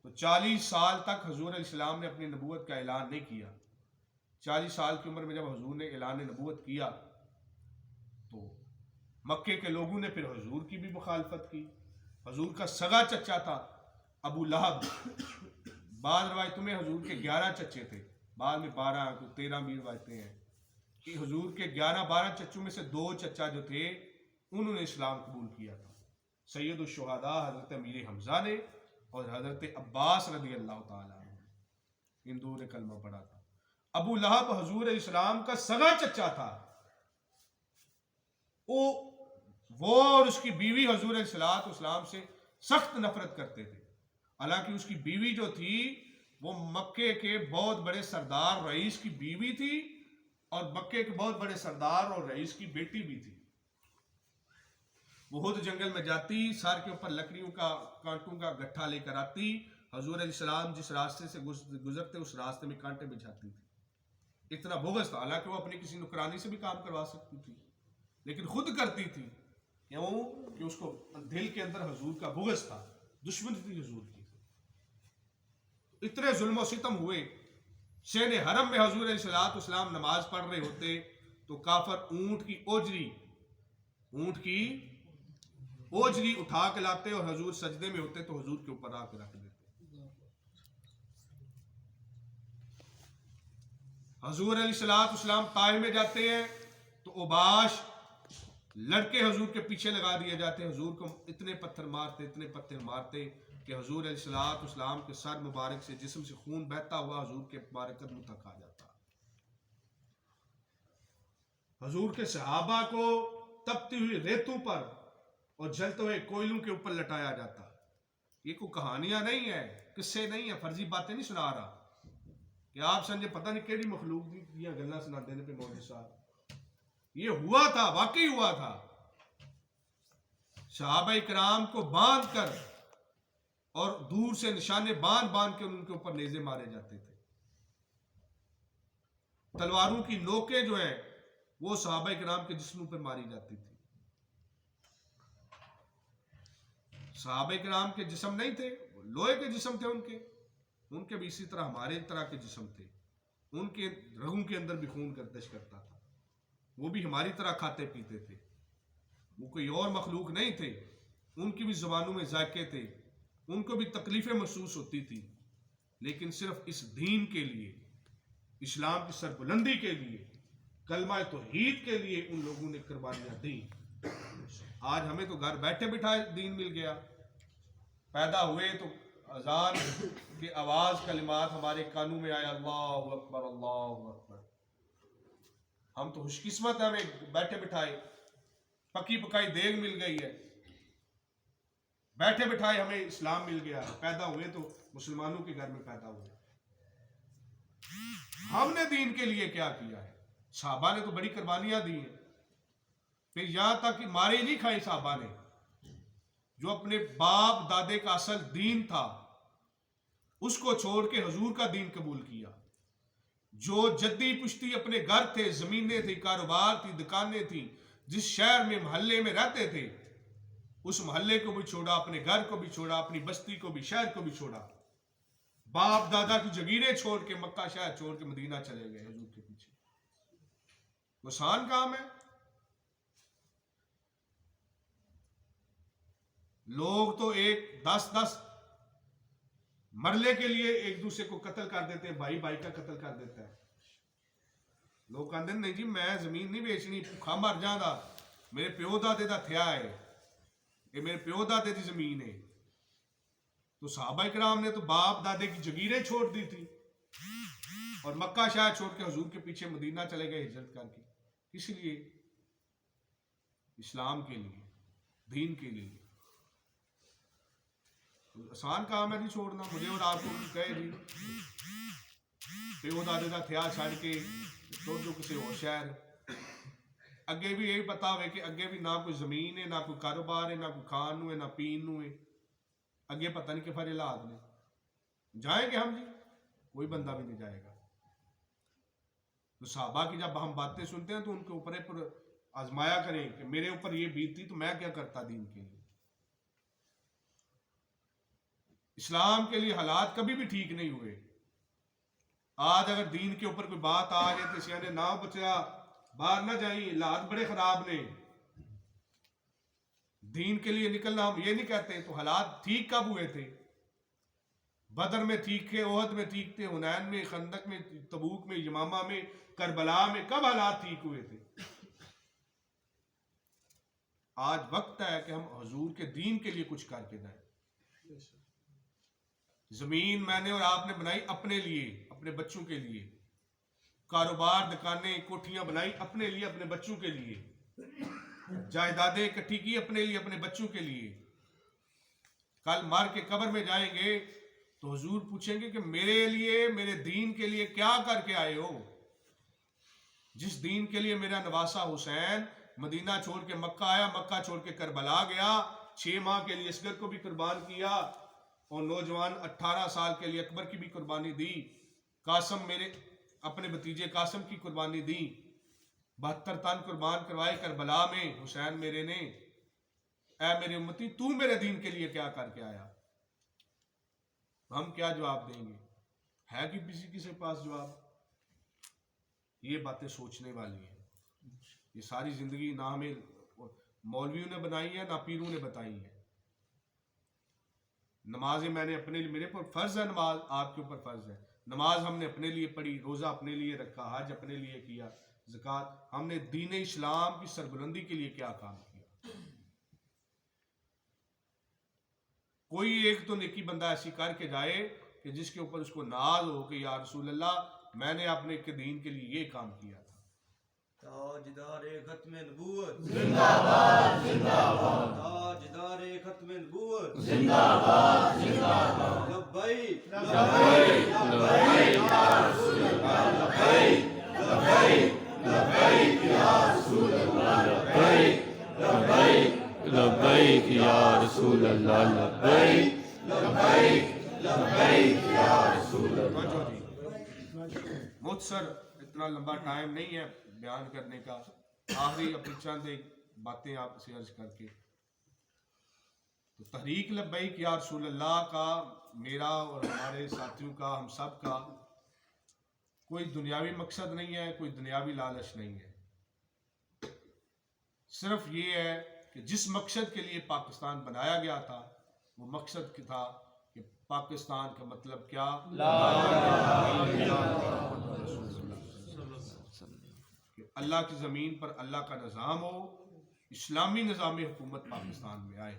تو 40 سال تک حضور علیہ السلام نے اپنی نبوت کا اعلان نہیں کیا. 40 سال کی عمر میں جب حضور نے اعلان نبوت کیا تو مکے کے لوگوں نے پھر حضور کی بھی مخالفت کی. حضور کا سگا چچا تھا ابو لہب. بعض روایتوں میں حضور کے 11 چچے تھے، بعد میں 12 13 بھی روایتیں ہیں کہ حضور کے 11-12 چچوں میں سے 2 چچا جو تھے انہوں نے اسلام قبول کیا تھا. سید الشہداء حضرت امیر حمزہ نے اور حضرت عباس رضی اللہ تعالیٰ عنہ، ان دو نے کلمہ پڑھا تھا. ابو لہب حضور علیہ السلام کا سگا چچا تھا. وہ اور اس کی بیوی حضور علیہ السلام سے سخت نفرت کرتے تھے. حالانکہ اس کی بیوی جو تھی وہ مکے کے بہت بڑے سردار رئیس کی بیوی تھی اور مکے کے بہت بڑے سردار اور رئیس کی بیٹی بھی تھی. وہ خود جنگل میں جاتی، سر کے اوپر لکڑیوں کا کانٹوں کا گٹھا لے کر آتی. حضور علیہ السلام جس راستے سے گزرتے اس راستے میں کانٹے بچھاتی تھی. اتنا بغض تھا. حالانکہ وہ اپنی کسی نوکرانی سے بھی کام کروا سکتی تھی لیکن خود کرتی تھی. کیوں کہ اس کو دل کے اندر حضور کا بغض تھا، دشمن تھی حضور کی. اتنے ظلم و ستم ہوئے. شین حرم میں حضور علیہ السلام نماز پڑھ رہے ہوتے تو کافر اونٹ کی اوجری اٹھا کے لاتے اور حضور سجدے میں ہوتے تو حضور کے اوپر آ کے رکھ دیتے. حضور علیہ السلام طائف میں جاتے ہیں تو اوباش لڑکے حضور کے پیچھے لگا دیے جاتے. حضور کو اتنے پتھر مارتے کہ حضور علیہ السلام کے سر مبارک سے جسم سے خون بہتا ہوا حضور کے مبارک قدموں تک آ جاتا. حضور کے صحابہ کو تپتی ہوئی ریتوں پر اور جلتے ہوئے کوئلوں کے اوپر لٹایا جاتا. یہ کوئی کہانیاں نہیں ہے، قصے نہیں ہیں، فرضی باتیں نہیں سنا رہا کہ آپ سمجھے پتہ نہیں کیڑی مخلوق کی گلاں سنا دینے پہ مولوی صاحب. یہ ہوا تھا، واقعی ہوا تھا. صحابہ کرام کو باندھ کر اور دور سے نشانے باندھ کے ان کے اوپر نیزے مارے جاتے تھے. تلواروں کی نوکیں جو ہیں وہ صحابہ کرام کے جسموں پر ماری جاتی تھی. صحابہ کرام کے جسم نہیں تھے، لوہے کے جسم تھے. ان کے بھی اسی طرح ہمارے طرح کے جسم تھے. ان کے رگوں کے اندر بھی خون گردش کرتا تھا. وہ بھی ہماری طرح کھاتے پیتے تھے. وہ کوئی اور مخلوق نہیں تھے. ان کی بھی زبانوں میں ذائقے تھے. ان کو بھی تکلیفیں محسوس ہوتی تھی. لیکن صرف اس دین کے لیے، اسلام کی سربلندی کے لیے، کلمہ توحید کے لیے ان لوگوں نے قربانیاں دی. آج ہمیں تو گھر بیٹھے بٹھائے دین مل گیا. پیدا ہوئے تو اذان کی آواز کلمات ہمارے کانوں میں آیا، اللہ اکبر اللہ اکبر. ہم تو خوش قسمت ہیں، ہمیں بیٹھے بٹھائے پکی پکائی دیگ مل گئی ہے. بیٹھے بٹھائے ہمیں اسلام مل گیا. پیدا ہوئے تو مسلمانوں کے گھر میں پیدا ہوئے. ہم نے دین کے لیے کیا کیا ہے؟ صحابہ نے تو بڑی قربانیاں دی ہیں. پھر یہاں تک کہ مارے نہیں کھائے صحابہ نے. جو اپنے باپ دادے کا اصل دین تھا اس کو چھوڑ کے حضور کا دین قبول کیا. جو جدی پشتی اپنے گھر تھے، زمینیں تھی، کاروبار تھی، دکانیں تھی، جس شہر میں محلے میں رہتے تھے اس محلے کو بھی چھوڑا، اپنے گھر کو بھی چھوڑا، اپنی بستی کو بھی، شہر کو بھی چھوڑا. باپ دادا کی جگیریں چھوڑ کے مکہ شہر چھوڑ کے مدینہ چلے گئے حضور کے پیچھے. وہ آسان کام ہے؟ لوگ تو ایک 10 مرلے کے لیے ایک دوسرے کو قتل کر دیتے ہیں. بھائی بھائی کا قتل کر دیتا ہے. لوگ کہتے ہیں نہیں جی میں زمین نہیں بیچنی، بھوکا مر جانا، میرے پیو دادے دا تھیا ہے، یہ میرے پیو دادے دی زمین ہے. تو صحابہ کرام نے تو باپ دادے کی جگیریں چھوڑ دی تھی اور مکہ شہر چھوڑ کے حضور کے پیچھے مدینہ چلے گئے ہجرت کر کے. کس لیے؟ اسلام کے لیے، دین کے لیے. آسان کام ہے نہیں چھوڑنا. مجھے اور آپ کو کہے جی پیو دادے دا تھیا چھڑ کے تو جو کسی اور شہر. اگے بھی یہی پتا ہوئے کہ اگے بھی نہ کوئی زمین ہے، نہ کوئی کاروبار ہے، نہ کوئی کھان نو ہے، نہ پین نو ہے. اگے پتہ نہیں کہ پھر حالات نے جائیں گے ہم جی؟ کوئی بندہ بھی نہیں جائے گا. تو صحابہ کی جب ہم باتیں سنتے ہیں تو ان کے اوپر آزمایا کریں کہ میرے اوپر یہ بیتتی تو میں کیا کرتا دین کے لیے. اسلام کے لیے حالات کبھی بھی ٹھیک نہیں ہوئے. آج اگر دین کے اوپر کوئی بات آ جائے تو سیانے نہ بچیا باہر نہ جائیں، حالات بڑے خراب نے. دین کے لیے نکلنا ہم یہ نہیں کہتے. تو حالات ٹھیک کب ہوئے تھے؟ بدر میں ٹھیک تھے، احد میں ٹھیک تھے، حنین میں، خندق میں، تبوک میں، یمامہ میں، کربلا میں. کب حالات ٹھیک ہوئے تھے؟ آج وقت ہے کہ ہم حضور کے دین کے لیے کچھ کر کے دیں. زمین میں نے اور آپ نے بنائی اپنے لیے، اپنے بچوں کے لیے. کاروبار، دکانیں، کوٹھیاں بنائی اپنے لیے، اپنے بچوں کے لیے. جائیدادیں اکٹھی کی اپنے لیے، اپنے بچوں کے لیے. کل مر کے قبر میں جائیں گے تو حضور پوچھیں گے کہ میرے لیے، میرے دین کے لیے کیا کر کے آئے ہو؟ جس دین کے لیے میرا نواسا حسین مدینہ چھوڑ کے مکہ آیا، مکہ چھوڑ کے کربلا گیا، 6 ماہ کے لیے اصغر کو بھی قربان کیا، اور نوجوان 18 سال کے لیے اکبر کی بھی قربانی دی. قاسم، میرے اپنے بھتیجے قاسم کی قربانی دی. 72 تن قربان کروائے کربلا میں حسین میرے نے. اے میرے امتی، تو میرے دین کے لیے کیا کر کے آیا؟ ہم کیا جواب دیں گے؟ ہے کہ کسی کے پاس جواب؟ یہ باتیں سوچنے والی ہیں. یہ ساری زندگی نہ ہمیں مولویوں نے بنائی ہے، نہ پیروں نے بتائی ہے. نمازیں میں نے اپنے لیے، میرے پر فرض ہے نماز، آپ کے اوپر فرض ہے. نماز ہم نے اپنے لیے پڑھی، روزہ اپنے لیے رکھا، حج اپنے لیے کیا، زکوٰۃ. ہم نے دین اسلام کی سربلندی کے لیے کیا کام کیا؟ کوئی ایک تو نیکی بندہ ایسی کر کے جائے کہ جس کے اوپر اس کو ناز ہو کہ یا رسول اللہ میں نے اپنے کے دین کے لیے یہ کام کیا تھا. تاجدار ختم نبوت زندہ باد، زندہ باد. تاجدار ختم نبوت زندہ باد، زندہ باد. لبیک لبیک لبیک یا رسول اللہ، لبیک لبیک لبیک یا رسول اللہ، لبیک لبیک لبیک یا رسول اللہ، لبیک لبیک لبیک یا رسول اللہ. مختصر، اتنا لمبا ٹائم نہیں ہے بیان کرنے کا. آخری اپنی چند ایک باتیں آپ سے عرض کر کے، تو تحریک لبیک یا رسول اللہ کا، میرا اور ہمارے ساتھیوں کا، ہم سب کا کوئی دنیاوی مقصد نہیں ہے، کوئی دنیاوی لالچ نہیں ہے. صرف یہ ہے کہ جس مقصد کے لیے پاکستان بنایا گیا تھا وہ مقصد تھا کہ پاکستان کا مطلب کیا؟ لا الہ الا اللہ رسول اللہ. کہ اللہ کی زمین پر اللہ کا نظام ہو، اسلامی نظام حکومت پاکستان میں آئے.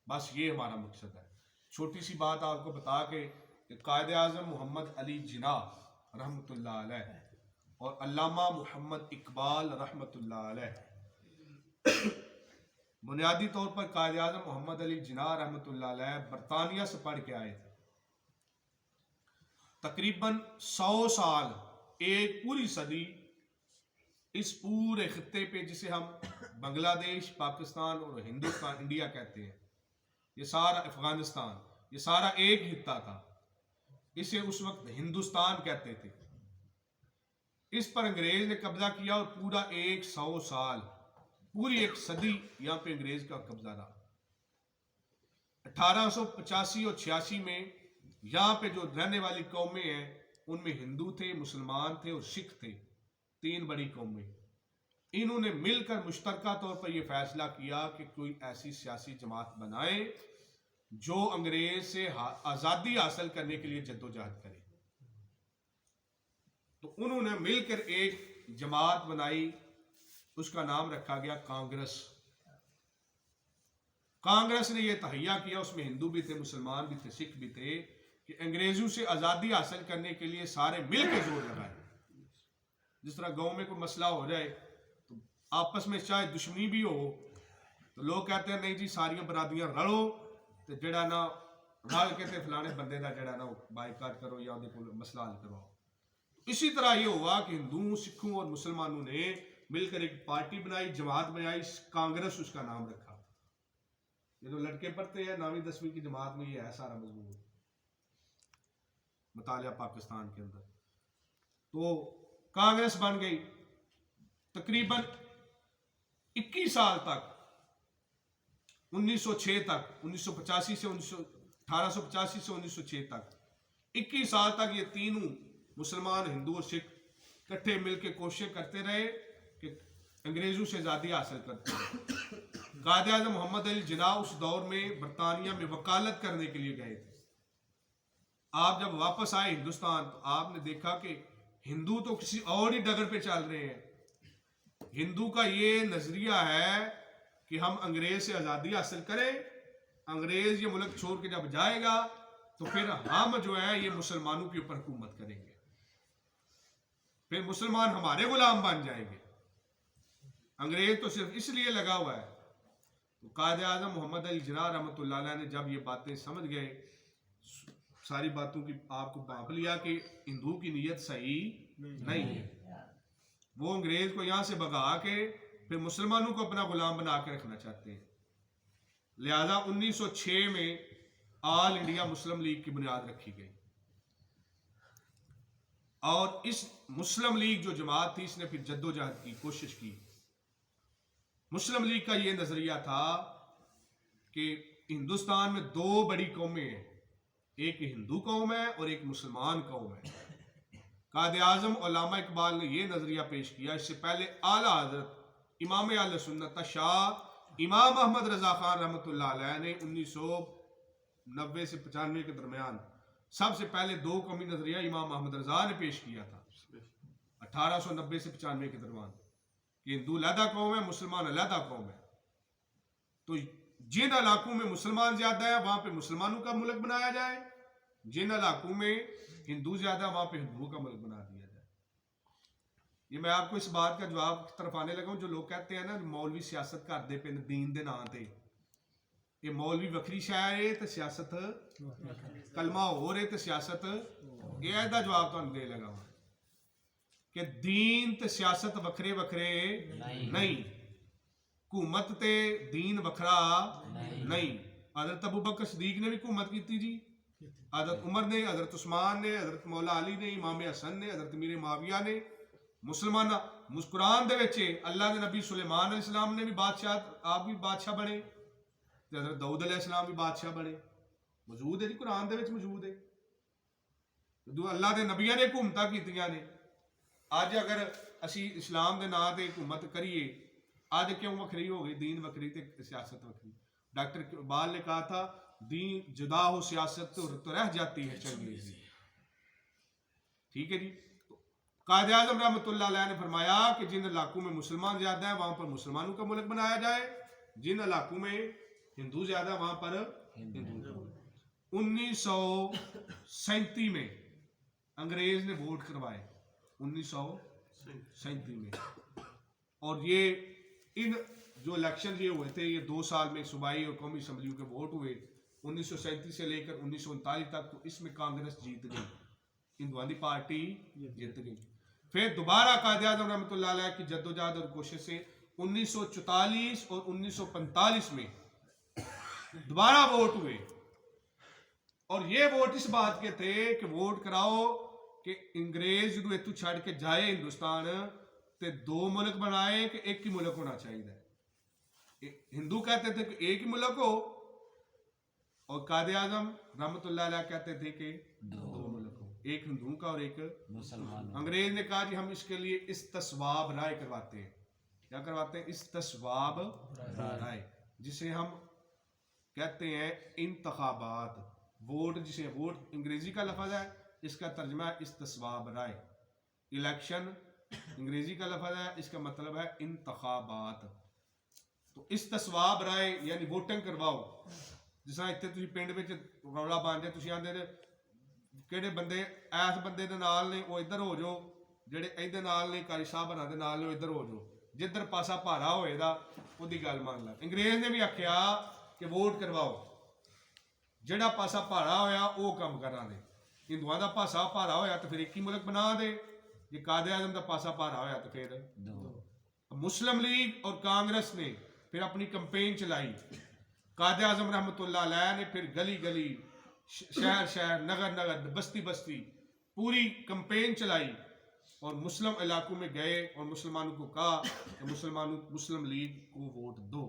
بس یہ ہمارا مقصد ہے. چھوٹی سی بات آپ کو بتا کے کہ قائد اعظم محمد علی جناح رحمۃ اللہ علیہ اور علامہ محمد اقبال رحمۃ اللہ علیہ، بنیادی طور پر قائد اعظم محمد علی جناح رحمۃ اللہ علیہ برطانیہ سے پڑھ کے آئے تھے. تقریباً 100 سال، ایک پوری صدی اس پورے خطے پہ جسے ہم بنگلہ دیش، پاکستان اور ہندوستان، انڈیا کہتے ہیں، یہ سارا افغانستان، یہ سارا ایک خطہ تھا. اسے اس وقت ہندوستان کہتے تھے. اس پر انگریز نے قبضہ کیا اور پورا 100 سال، پوری ایک صدی یہاں پہ انگریز کا قبضہ رہا. 1885 اور 86 میں یہاں پہ جو رہنے والی قومیں ہیں ان میں ہندو تھے، مسلمان تھے اور سکھ تھے، 3 بڑی قومیں. انہوں نے مل کر مشترکہ طور پر یہ فیصلہ کیا کہ کوئی ایسی سیاسی جماعت بنائے جو انگریز سے آزادی حاصل کرنے کے لیے جدوجہد کرے. تو انہوں نے مل کر ایک جماعت بنائی، اس کا نام رکھا گیا کانگریس. کانگریس نے یہ تہیہ کیا، اس میں ہندو بھی تھے، مسلمان بھی تھے، سکھ بھی تھے، کہ انگریزوں سے آزادی حاصل کرنے کے لیے سارے مل کے زور لگائے. جس طرح گاؤں میں کوئی مسئلہ ہو جائے تو آپس میں چاہے دشمنی بھی ہو تو لوگ کہتے ہیں نہیں جی ساری برادریاں رلو تو جڑا نا رل کے تے فلانے بندے دا جڑا نا بائیکاٹ کرو یا مسئلہ حل کرواؤ. اسی طرح یہ ہوا کہ ہندوؤں، سکھوں اور مسلمانوں نے مل کر ایک پارٹی بنائی، جماعت بنائی، کانگریس اس کا نام رکھا. یہ جو لڑکے پڑھتے ہیں 9ویں 10ویں کی جماعت میں یہ ہے سارا مضمون مطالعہ پاکستان کے اندر. تو کانگریس بن گئی. تقریباً 21 سال تک، 1906 تک، 1985 سے 1885 से 1906 तक 21 साल तक ये तीनों मुसलमान, हिंदू और सिख इकट्ठे मिलकर कोशिश करते रहे कि अंग्रेजों से आज़ादी हासिल करते रहे। कायद आज़म मोहम्मद अली जिन्ना उस दौर में बरतानिया में वकालत करने के लिए गए थे। आप जब वापस आए हिंदुस्तान तो आपने देखा कि हिंदू तो किसी और ही डगर पे चल रहे हैं। हिंदू का ये नजरिया है कि हम अंग्रेज से आज़ादी हासिल करें, अंग्रेज ये मुल्क छोड़ के जब जाएगा तो फिर हम जो है ये मुसलमानों के ऊपर हुकूमत करेंगे, फिर मुसलमान हमारे गुलाम बन जाएंगे। अंग्रेज तो सिर्फ इसलिए लगा हुआ है। तो कायद आज़म मोहम्मद अली जिन्ना रहमतुल्लाह अलैह ने जब ये बातें समझ गए, सारी बातों की आपको भांप लिया कि हिंदू की नीयत सही नहीं है, वो अंग्रेज को यहां से भगा के फिर मुसलमानों को अपना गुलाम बना के रखना चाहते हैं। लिहाजा 1906 में ऑल इंडिया मुस्लिम लीग की बुनियाद रखी गई और इस मुस्लिम लीग जो जमात थी इसने फिर जद्दोजहद की कोशिश की। मुस्लिम लीग का यह नजरिया था कि हिंदुस्तान में दो बड़ी कौमें हैं, एक हिंदू कौम है और एक मुसलमान कौम है। कायद आज़म अल्लामा इकबाल ने यह नजरिया पेश किया। इससे पहले आला हजरत इमाम अहले सुन्नत शाह इमाम अहमद रजा खान रहमतुल्लाह अलैह ने 1990 से 95 के दरमियान सबसे पहले दो कौमी नजरिया इमाम अहमद रजा ने पेश किया था 1890 से 95 के दरमियान कि हिंदू अलहदा कौम है, मुसलमान अलहदा कौम है। तो जिन इलाकों में मुसलमान ज्यादा है वहां पे मुसलमानों का मुल्क बनाया जाए, जिन इलाकों में हिंदू ज्यादा वहां पे हिंदुओं का मुल्क बना दिया जाए। ये मैं आपको इस बात का जवाब की तरफ आने लगा हूं। जो लोग कहते हैं ना मौलवी सियासत करते पे दीन दे नां ते, ये मौलवी वक्री शह है तो सियासत कलमा हो रहे तो सियासत, ये इसका जवाब तुहानू दे लगा वा कि दीन ते सियासत वखरे वखरे नहीं, हुकूमत ते दीन वखरा नहीं। हजरत अबू बकर सदीक ने भी हुकूमत की जी, हजरत उमर ने, हजरत उस्मान ने, हजरत मौला अली ने, इमाम हसन ने, हजरत मीर माविया ने। मुसलमान कुरान दे विच अल्लाह के नबी सुलेमान अलैहिस्सलाम ने भी बादशाह, आप भी बादशाह बने, हजरत दाऊद अलैहिस्सलाम भी बादशाह बने, मौजूद है जी कुरान दे विच मौजूद है। जो अल्लाह के नबियां ने हुकूमतां कीतियां ने। अज अगर असी इस्लाम के नाम से हुकूमत करिए, आज क्यों वखरी हो गई, दीन वखरी ते सियासत वखरी। डॉक्टर इकबाल ने कहा था दीन जुदा हो सियासत तो रह जाती है चंगेजी। ठीक है जी। कायद आज़म रहमतुल्लाह अलैह ने फरमाया कि जिन इलाकों में मुसलमान ज्यादा है वहां पर मुसलमानों का मुल्क बनाया जाए, जिन इलाकों में हिंदू ज्यादा वहां पर हिंदू। 1937 में अंग्रेज ने वोट करवाए, 1937 में, और ये इन जो इलेक्शन ये हुए थे ये 2 साल में सूबाई और कौमी असम्बलियों के वोट हुए 1937 से लेकर 1939 तक। तो इसमें कांग्रेस जीत गई, हिंदुआनी पार्टी जीत गई। फिर दोबारा कायद आज़म रहमतुल्लाह अलैह की जद्दोजहद और कोशिश से 1944 और 1945 में दोबारा वोट हुए, और ये वोट इस बात के थे कि वोट कराओ कि अंग्रेज जो इतू छड़ के जाए हिंदुस्तान ते 2 मुल्क बनाए कि एक ही मुल्क होना चाहिए। हिंदू कहते थे कि एक ही मुल्क हो, और कायद आज़म रहमतुल्लाह अलैह कहते थे कि 2 मुल्क हो, एक हिंदुओं का और एक मुसलमान। अंग्रेज ने कहा कि हम इसके लिए इस्तिस्वाब राय करवाते हैं। क्या करवाते हैं? इस्तिस्वाब राय, जिसे हम कहते हैं इंतखाबात, वोट, जिसे वोट अंग्रेजी का लफ्ज है, इसका तर्जमा है इस्तिस्वाब राय। इलेक्शन अंग्रेजी का लफ्ज है, इसका मतलब है इंतखाबात। तो इस्तिस्वाब राय यानी वोटिंग करवाओ। जिस तरह इत्थे तुसीं पिंड विच रौला पांदे, तुसीं आंदे ने किहड़े बंदे इस बंदे दे नाल ने वो इधर हो जाओ, जिहड़े इहदे नाल ने कारी साहब हरां दे नाल ने वो इधर हो जाओ, जिधर पासा भारा होएगा उहदी गल मान ला। अंग्रेज ने भी आख्या कि वोट करवाओ, जिहड़ा पासा भारा होया वो काम करा दे। हिंदुआं दा पासा भारा होया तो फिर एक ही मुल्क बना दे, जे कायद आज़म दा पासा भारा होया तो फिर 2। मुस्लिम लीग और कांग्रेस ने फिर अपनी कैंपेन चलाई। कायद आज़म रहमतुल्लाह अलैह ने फिर गली गली, शहर शहर, नगर नगर, बस्ती बस्ती पूरी कैंपेन चलाई और मुस्लिम इलाकों में गए और मुसलमानों को कहा कि मुस्लिम लीग को वोट दो।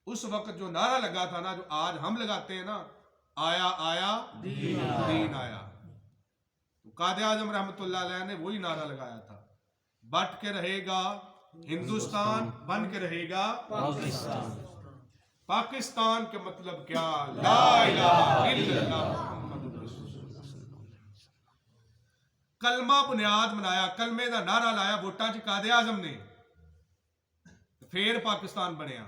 उस वक्त जो नारा लगा था ना, जो आज हम लगाते हैं ना, आया आया दीन आया। तो कायदे आजम रहमतुल्लाह अलैह ने वही नारा लगाया था, बट के रहेगा हिंदुस्तान, बन के रहेगा पाकिस्तान। पाकिस्तान का मतलब क्या? ला इलाहा इल्लल्लाह मुहम्मदुर रसूलुल्लाह। कलमा बुनियाद बनाया, कलमे का नारा लाया वोटां च कायदे आजम ने, फिर पाकिस्तान बनया।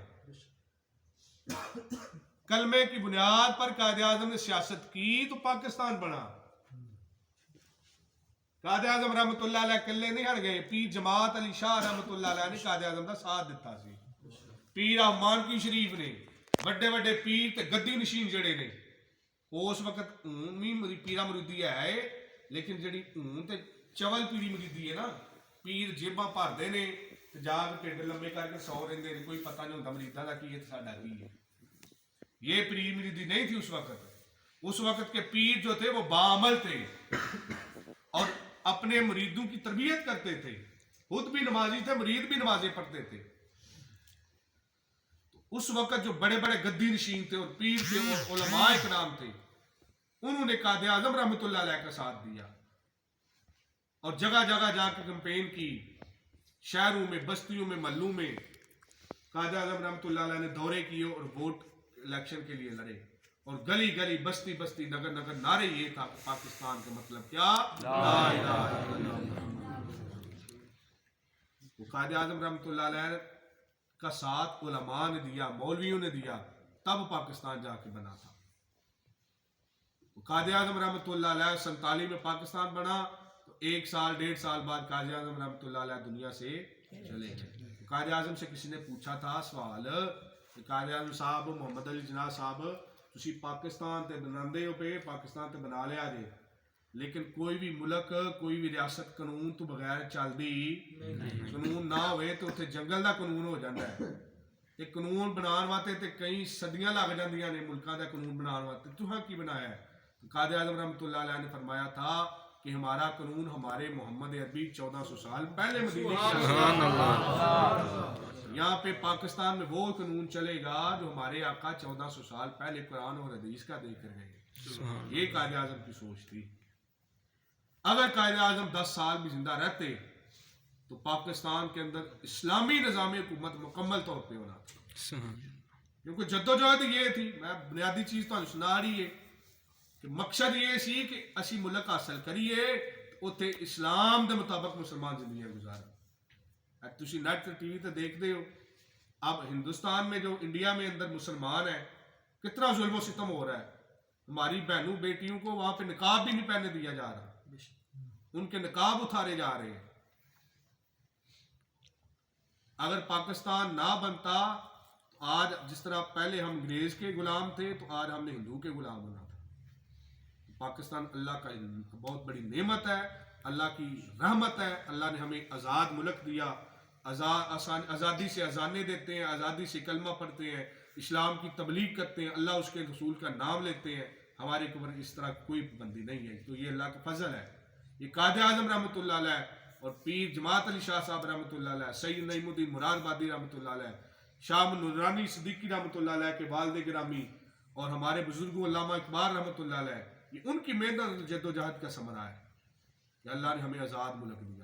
कलमे की बुनियाद पर कायदे आजम ने सियासत की तो पाकिस्तान बना। कायदे आजम रहमतुल्लाह अलैह कल्ले नहीं हट गए, पीर जमात अली शाह रहमतुल्लाह अलैह ने कायदे आजम का साथ दिता सी। पीर रहमान की शरीफ ने, बड़े बड़े पीर ते गद्दी नशीन जड़े ने, उस वक्त भी पीरा मुरीदी है, लेकिन जी ते चवल पीरी मुरीदी है ना, पीर जेबां भरते ने जाके ढिड लंबे करके सौ रहिंदे ने, कोई पता नहीं होता मरीदा का की है साडा की है। ये पीर मुरीदी नहीं थी उस वक्त। उस वक्त के पीर जो थे वो बाअमल थे और अपने मुरीदों की तरबियत करते थे, खुद भी नमाजी थे, मुरीद भी नमाजें पढ़ते थे। तो उस वक्त जो बड़े बड़े गद्दी नशीन थे और पीर थे और उलमाए इकराम थे, उन्होंने कायदे आजम रहमतुल्लाह अलैह का साथ दिया और जगह जगह जाकर कैंपेन की, शहरों में, बस्तियों में, महलों में कायदे आजम रहमतुल्लाह अलैह ने दौरे किए और वोट इलेक्शन के लिए लड़े। और गली गली, बस्ती बस्ती, नगर नगर नारे ये था कि पाकिस्तान का मतलब क्या? ला इलाहा इल्लल्लाह। वो कायदे आजम रहमतुल्लाह अलैह का साथ उलमा ने दिया, मौलवियों ने दिया, तब पाकिस्तान जाके बना था। कायदे आजम रहमतुल्लाह अलैह 47 में पाकिस्तान बना, तो 1 साल 1.5 साल बाद कायदे आजम रहमतुल्लाह अलैह दुनिया से चले गए। कायदे आजम से किसी ने पूछा था सवाल कि कायदे आजम साहब, मोहम्मद अली जिन्ना साहब, तुसी पाकिस्तान ते बनांदे हो पे, पाकिस्तान ते बना लिया जे, लेकिन कोई भी मुल्क, कोई भी रियासत कानून तो बगैर चलदी, कानून ना होए तो उत्थे जंगल दा कानून हो जाता है। ते कानून बनाने वास्ते ते कई सदियां लग जांदियां ने मुल्कां दा कानून बनाने वास्ते, तुहां की बनाया है? तो कायदे आजम रहमतुल्लाह अलैह ने फरमाया था कि हमारा कानून हमारे मोहम्मद अरबी 1400 साल पहले मदीने यहाँ पे पाकिस्तान में वो कानून चलेगा जो हमारे आका 1400 साल पहले कुरान और हदीस का देकर गए। ये कायदे आजम की सोच थी। अगर कायदे आजम 10 साल भी जिंदा रहते तो पाकिस्तान के अंदर इस्लामी निज़ाम हुकूमत मुकम्मल तौर पर होना था, क्योंकि जद्दोजहद ये थी। मैं बुनियादी चीज तो सुना रही है कि मकसद ये सी कि असी मुल्क हासिल करिए, उत्थे इस्लाम के मुताबिक मुसलमान जिंदगी गुजारा। तुसी नेट ते टीवी ते देखते हो, अब हिंदुस्तान में जो इंडिया में अंदर मुसलमान है, कितना जुल्म सितम हो रहा है। हमारी बहनों बेटियों को वहां पे निकाब भी नहीं पहनने दिया जा रहा, उनके निकाब उतारे जा रहे हैं। अगर पाकिस्तान ना बनता तो आज जिस तरह पहले हम अंग्रेज के गुलाम थे, तो आज हमने हिंदू के गुलाम होना था। पाकिस्तान अल्लाह का बहुत बड़ी नेमत है, अल्लाह की रहमत है। अल्लाह ने हमें आज़ाद मुल्क दिया, आज़ादी से अजाने देते हैं, आज़ादी से कलमा पढ़ते हैं, इस्लाम की तबलीग करते हैं, अल्लाह उसके रसूल का नाम लेते हैं। हमारे ऊपर इस तरह कोई पाबंदी नहीं है, तो ये अल्लाह का फजल है। ये कायदे आजम रहमतुल्लाह अलैह और पीर जमात अली शाह साहब रहमतुल्लाह अलैह, सैयद नईमुद्दीन मुरादबादी रहमतुल्लाह अलैह, शाह नूरानी सिद्दीकी रहमतुल्लाह अलैह के वालिद गिरामी और हमारे बुजुर्गों अल्लामा इकबाल रहमतुल्लाह अलैह, ये उनकी मेहनत जद्दोजहद का समरा है कि अल्लाह ने हमें आज़ाद मुल्क दिया।